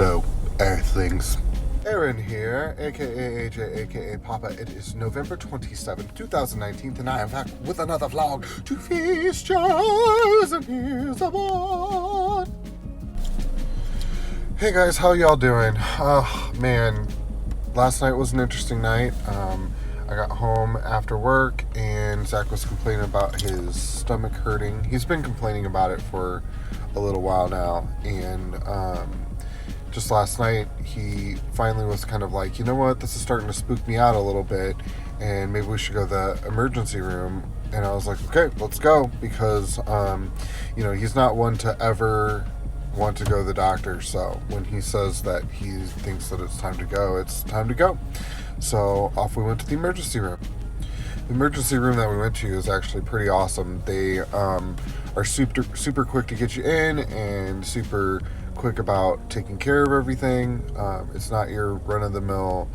Hello, Earthlings. Aaron here, aka AJ, aka Papa. It is November 27th, 2019, and I am back with another vlog to feast your eyes and ears upon. Hey guys, how y'all doing? Oh man, last night was an interesting night. I got home after work and Zach was complaining about his stomach hurting. He's been complaining about it for a little while now, and just last night he finally was kind of like, you know what, this is starting to spook me out a little bit and maybe we should go to the emergency room. And I was like, okay, let's go, because he's not one to ever want to go to the doctor, so when he says that he thinks that it's time to go, it's time to go. So off we went to the emergency room. The emergency room that we went to is actually pretty awesome. They are super quick to get you in and super quick about taking care of everything. It's not your run-of-the-mill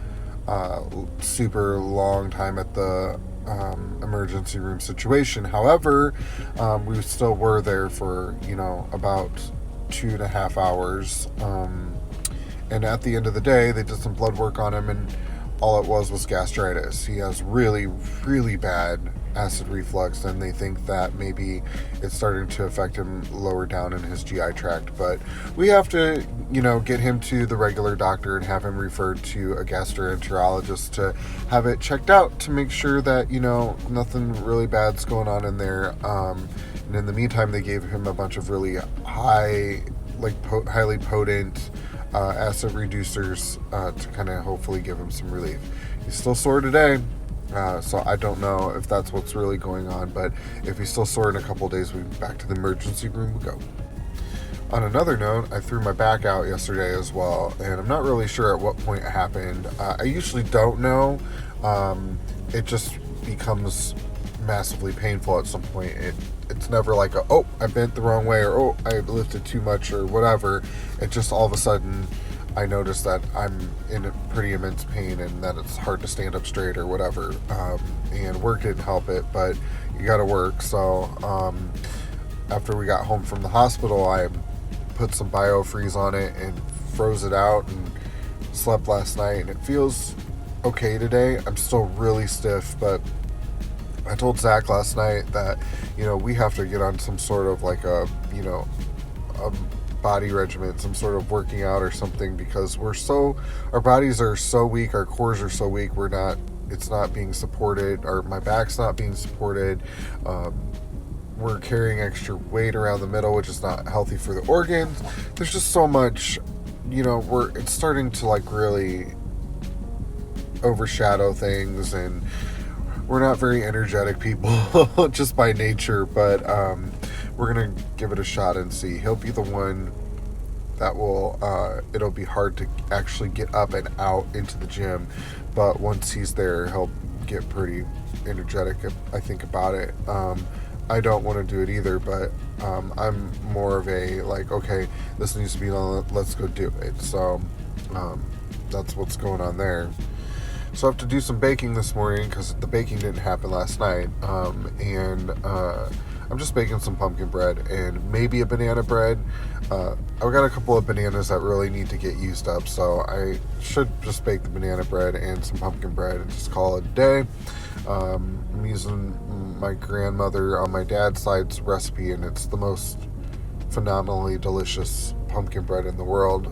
super long time at the emergency room situation. However, we still were there for about 2.5 hours, and at the end of the day they did some blood work on him, and all it was gastritis. He has really, really bad acid reflux, and they think that maybe it's starting to affect him lower down in his GI tract. But we have to, get him to the regular doctor and have him referred to a gastroenterologist to have it checked out to make sure that, nothing really bad's going on in there. And in the meantime, they gave him a bunch of really highly potent acid reducers to kind of hopefully give him some relief. He's still sore today. So I don't know if that's what's really going on, but if he's still sore in a couple days, we'll be back to the emergency room we go. On another note, I threw my back out yesterday as well, and I'm not really sure at what point it happened. I usually don't know. It just becomes massively painful at some point. It's never like I bent the wrong way, or I lifted too much, or whatever. It just all of a sudden I noticed that I'm in a pretty immense pain and that it's hard to stand up straight or whatever. And work didn't help it, but you gotta work. So after we got home from the hospital, I put some BioFreeze on it and froze it out and slept last night, and it feels okay today. I'm still really stiff, but I told Zach last night that, we have to get on some sort of like a body regimen, some sort of working out or something, because our bodies are so weak, our cores are so weak, it's not being supported, or my back's not being supported. We're carrying extra weight around the middle, which is not healthy for the organs. There's just so much, it's starting to like really overshadow things, and we're not very energetic people just by nature, but we're gonna give it a shot and see. He'll be the one that will it'll be hard to actually get up and out into the gym, but once he's there, he'll get pretty energetic, I think, about it. I don't want to do it either, but I'm more of a like, okay, this needs to be on, let's go do it. So that's what's going on there. So I have to do some baking this morning because the baking didn't happen last night. And I'm just baking some pumpkin bread and maybe a banana bread. I've got a couple of bananas that really need to get used up, so I should just bake the banana bread and some pumpkin bread and just call it a day. I'm using my grandmother on my dad's side's recipe, and it's the most phenomenally delicious pumpkin bread in the world.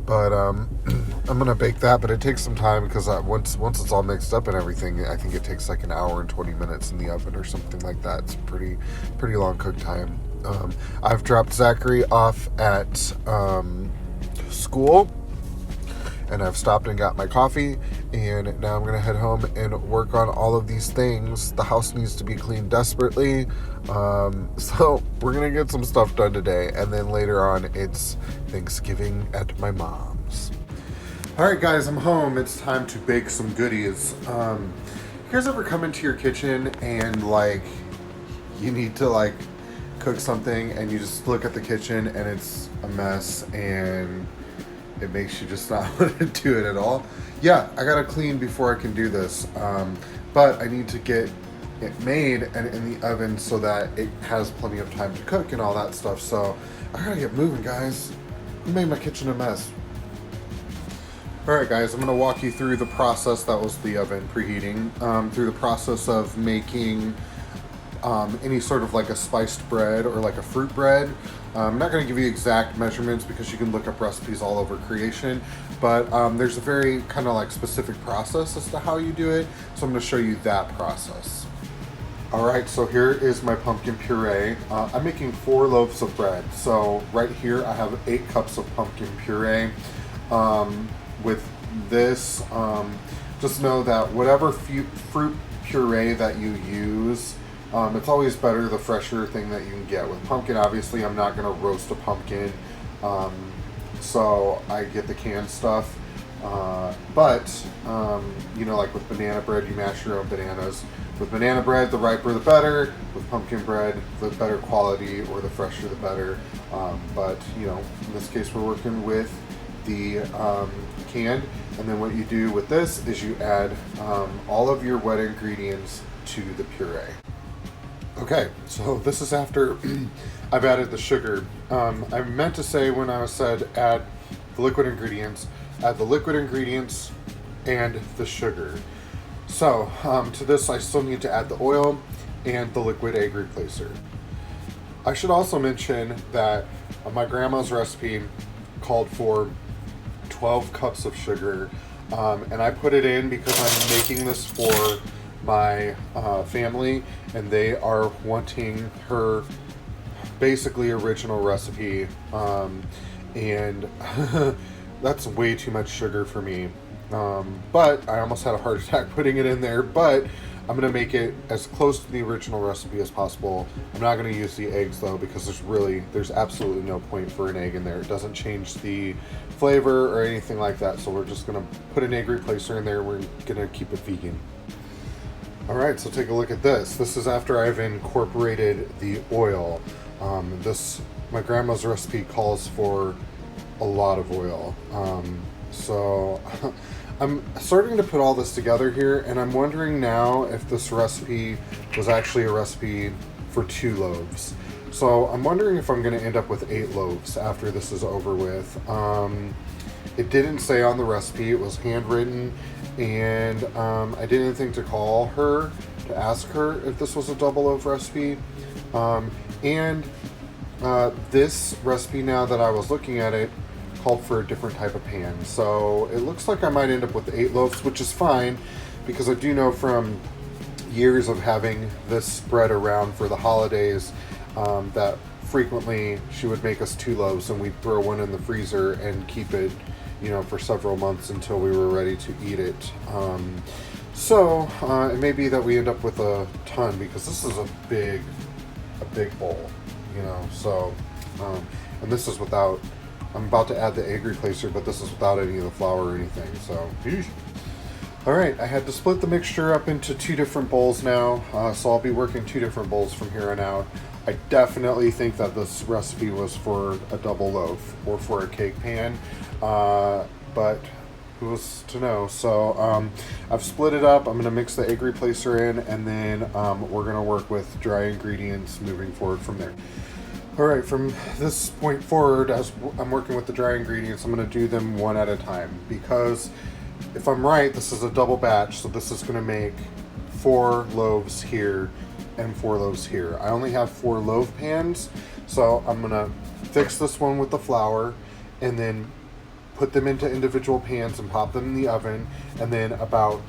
But I'm gonna bake that, but it takes some time because once it's all mixed up and everything, I think it takes like an hour and 20 minutes in the oven or something like that. It's pretty long cook time. I've dropped Zachary off at school, and I've stopped and got my coffee, and now I'm gonna head home and work on all of these things. The house needs to be cleaned desperately, so we're gonna get some stuff done today, and then later on it's Thanksgiving at my mom's. Alright guys, I'm home. It's time to bake some goodies. You guys ever come into your kitchen and like you need to like cook something and you just look at the kitchen and it's a mess and it makes you just not want to do it at all? Yeah, I gotta clean before I can do this, but I need to get it made and in the oven so that it has plenty of time to cook and all that stuff. So I gotta get moving, guys. made my kitchen a mess. Alright guys, I'm going to walk you through the process, that was the oven preheating, through the process of making any sort of like a spiced bread or like a fruit bread. I'm not going to give you exact measurements because you can look up recipes all over creation, but there's a very kind of like specific process as to how you do it, so I'm going to show you that process. Alright, so here is my pumpkin puree. I'm making 4 loaves of bread, so right here I have 8 cups of pumpkin puree. With this, just know that whatever fruit puree that you use, it's always better the fresher thing that you can get. With pumpkin, obviously, I'm not going to roast a pumpkin, so I get the canned stuff. But you know, like with banana bread, you mash your own bananas. With banana bread, the riper the better. With pumpkin bread, the better quality or the fresher the better. But you know, in this case, we're working with the canned, and then what you do with this is you add all of your wet ingredients to the puree. Okay, so this is after I've added the sugar. I meant to say when I said add the liquid ingredients, add the liquid ingredients and the sugar. So to this I still need to add the oil and the liquid egg replacer. I should also mention that my grandma's recipe called for 12 cups of sugar, and I put it in because I'm making this for my family, and they are wanting her basically original recipe, and that's way too much sugar for me, but I almost had a heart attack putting it in there. But I'm going to make it as close to the original recipe as possible. I'm not going to use the eggs though, because there's absolutely no point for an egg in there. It doesn't change the flavor or anything like that. So we're just going to put an egg replacer in there. We're going to keep it vegan. Alright, so take a look at this. This is after I've incorporated the oil. My grandma's recipe calls for a lot of oil. So I'm starting to put all this together here, and I'm wondering now if this recipe was actually a recipe for 2 loaves. So I'm wondering if I'm going to end up with 8 loaves after this is over with. It didn't say on the recipe, it was handwritten, and I didn't think to call her to ask her if this was a double loaf recipe. This recipe, now that I was looking at it, called for a different type of pan. So it looks like I might end up with 8 loaves, which is fine, because I do know from years of having this bread around for the holidays that frequently she would make us 2 loaves, and we'd throw one in the freezer and keep it, you know, for several months until we were ready to eat it. So it may be that we end up with a ton, because this is a big bowl, you know. So and this is without, I'm about to add the egg replacer, but this is without any of the flour or anything. So alright, I had to split the mixture up into 2 different bowls now, so I'll be working 2 different bowls from here on out. I definitely think that this recipe was for a double loaf or for a cake pan, but who was to know? So I've split it up. I'm going to mix the egg replacer in, and then we're going to work with dry ingredients moving forward from there. Alright, from this point forward, as I'm working with the dry ingredients, I'm going to do them one at a time, because if I'm right, this is a double batch, so this is going to make 4 loaves here and 4 loaves here. I only have 4 loaf pans, so I'm going to fix this one with the flour, and then put them into individual pans and pop them in the oven, and then about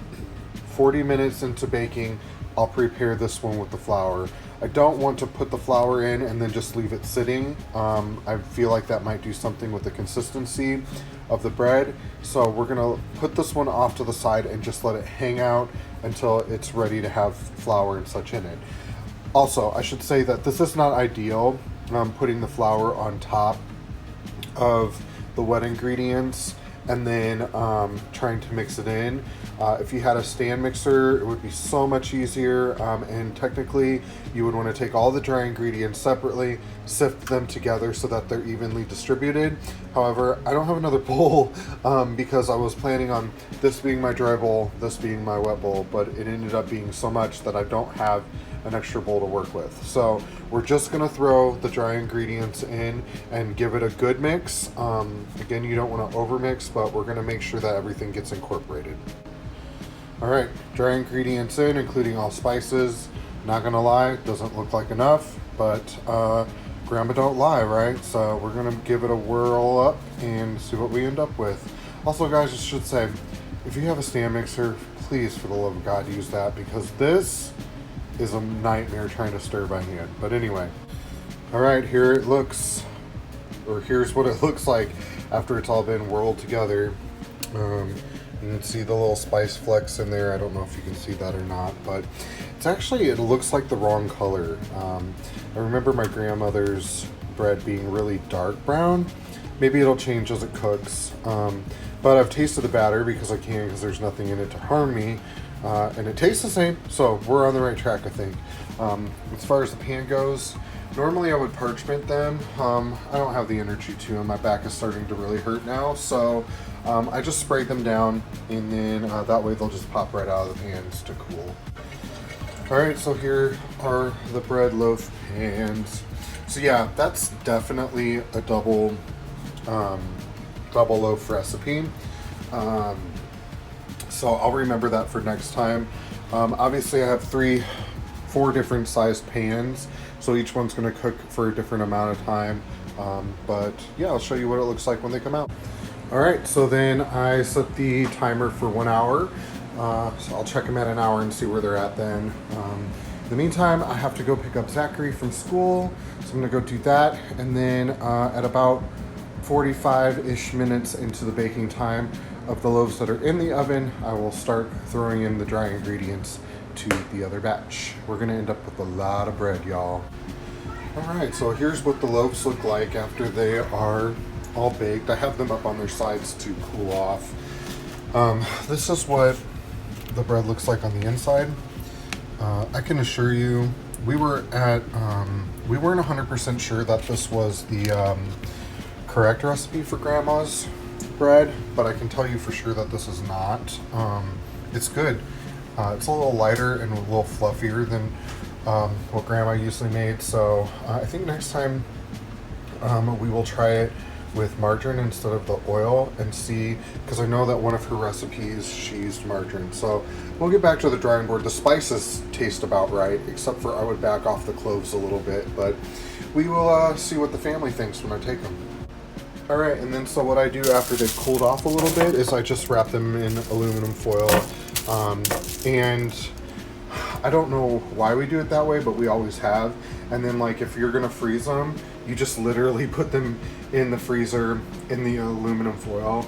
40 minutes into baking, I'll prepare this one with the flour. I don't want to put the flour in and then just leave it sitting. I feel like that might do something with the consistency of the bread. So we're gonna put this one off to the side and just let it hang out until it's ready to have flour and such in it. Also, I should say that this is not ideal, putting the flour on top of the wet ingredients and then trying to mix it in. If you had a stand mixer, it would be so much easier, and technically you would want to take all the dry ingredients separately, sift them together so that they're evenly distributed. However, I don't have another bowl because I was planning on this being my dry bowl, this being my wet bowl, but it ended up being so much that I don't have an extra bowl to work with. So we're just gonna throw the dry ingredients in and give it a good mix. Again, you don't want to over mix, but we're gonna make sure that everything gets incorporated. All right, dry ingredients in, including all spices. Not gonna lie, doesn't look like enough, but grandma don't lie, right? So we're gonna give it a whirl up and see what we end up with. Also, guys, I should say, if you have a stand mixer, please, for the love of God, use that, because this is a nightmare trying to stir by hand. But anyway, all right, here it looks, or here's what it looks like after it's all been whirled together. You can see the little spice flecks in there. I don't know if you can see that or not, but it's actually, it looks like the wrong color. I remember my grandmother's bread being really dark brown. Maybe it'll change as it cooks. But I've tasted the batter because I can, because there's nothing in it to harm me. And it tastes the same, so we're on the right track, I think. As far as the pan goes, normally I would parchment them. I don't have the energy to, and my back is starting to really hurt now, so I just sprayed them down, and then that way they'll just pop right out of the pans to cool. All right, so here are the bread loaf pans. So yeah, that's definitely a double loaf recipe. So I'll remember that for next time. Obviously I have 4 different sized pans, so each one's gonna cook for a different amount of time. But yeah, I'll show you what it looks like when they come out. All right, so then I set the timer for 1 hour. So I'll check them at an hour and see where they're at then. In the meantime, I have to go pick up Zachary from school, so I'm gonna go do that. And then at about 45-ish minutes into the baking time of the loaves that are in the oven, I will start throwing in the dry ingredients to the other batch. We're gonna end up with a lot of bread, y'all. All right, so here's what the loaves look like after they are all baked. I have them up on their sides to cool off. This is what the bread looks like on the inside. I can assure you, we weren't 100% sure that this was the correct recipe for grandma's bread, but I can tell you for sure that this is not. It's good. It's a little lighter and a little fluffier than what grandma usually made, so I think next time we will try it with margarine instead of the oil and see, because I know that one of her recipes she used margarine. So we'll get back to the drawing board. The spices taste about right, except for I would back off the cloves a little bit, but we will see what the family thinks when I take them. All right, and then so what I do after they've cooled off a little bit is I just wrap them in aluminum foil. And I don't know why we do it that way, but we always have. And then like if you're gonna freeze them, you just literally put them in the freezer in the aluminum foil.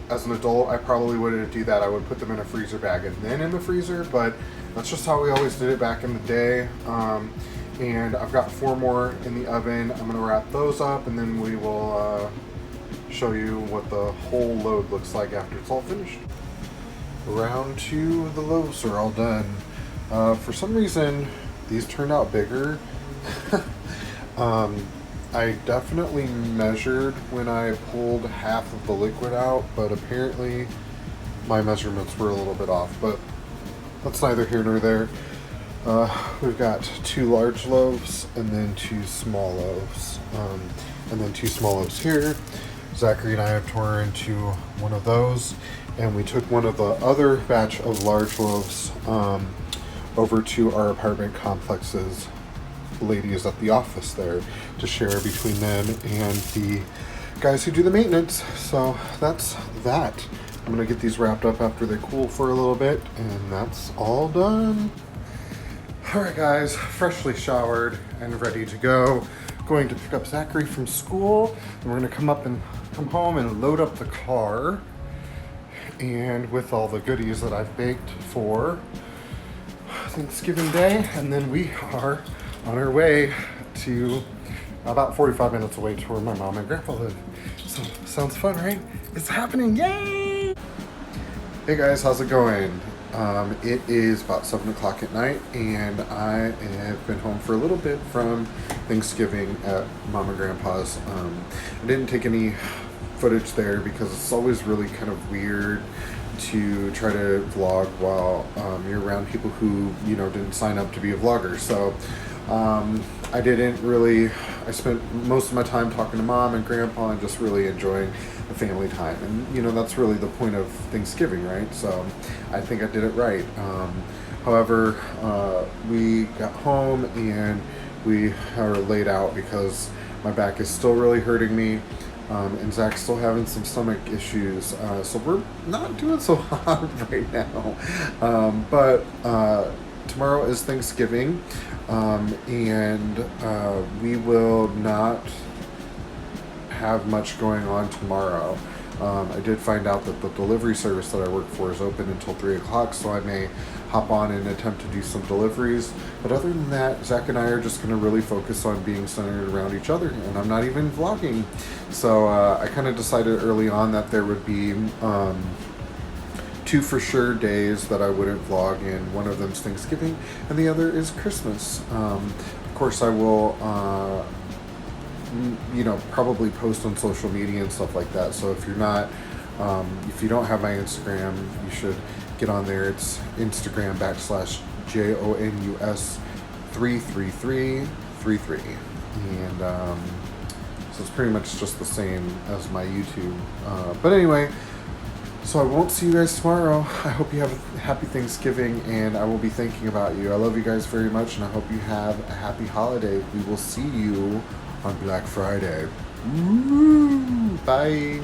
As an adult, I probably wouldn't do that. I would put them in a freezer bag and then in the freezer, but that's just how we always did it back in the day. And I've got 4 more in the oven. I'm gonna wrap those up, and then we will show you what the whole load looks like after it's all finished. Round 2 of the loaves are all done. For some reason, these turned out bigger. I definitely measured when I pulled half of the liquid out, but apparently my measurements were a little bit off, but that's neither here nor there. We've got 2 large loaves and then 2 small loaves, and then 2 small loaves here. Zachary and I have torn into one of those, and we took one of the other batch of large loaves over to our apartment complex's ladies at the office there to share between them and the guys who do the maintenance. So that's that. I'm gonna get these wrapped up after they cool for a little bit, and that's all done. All right, guys, freshly showered and ready to go. Going to pick up Zachary from school, and we're gonna come home and load up the car, and with all the goodies that I've baked for Thanksgiving Day, and then we are on our way to about 45 minutes away to where my mom and grandpa live. So sounds fun, right? It's happening, yay! Hey guys, how's it going? It is about 7 o'clock at night, and I have been home for a little bit from Thanksgiving at Mom and Grandpa's. I didn't take any footage there because it's always really kind of weird to try to vlog while you're around people who, you know, didn't sign up to be a vlogger. So I didn't really, I spent most of my time talking to mom and grandpa and just really enjoying the family time. And, you know, that's really the point of Thanksgiving, right? So I think I did it right. However, we got home and we are laid out because my back is still really hurting me. And Zach's still having some stomach issues, so we're not doing so hot right now. But tomorrow is Thanksgiving, and we will not have much going on tomorrow. I did find out that the delivery service that I work for is open until 3 o'clock, so I may hop on and attempt to do some deliveries. But other than that, Zach and I are just going to really focus on being centered around each other, and I'm not even vlogging. So I kind of decided early on that there would be 2 for sure days that I wouldn't vlog, and one of them's Thanksgiving, and the other is Christmas. Of course, I will you know, probably post on social media and stuff like that. So if you're not, if you don't have my Instagram, you should get on there. It's Instagram /JONUS33333. And so it's pretty much just the same as my YouTube. But anyway, so I won't see you guys tomorrow. I hope you have a happy Thanksgiving, and I will be thinking about you. I love you guys very much, and I hope you have a happy holiday. We will see you on Black Friday. Woo! Bye.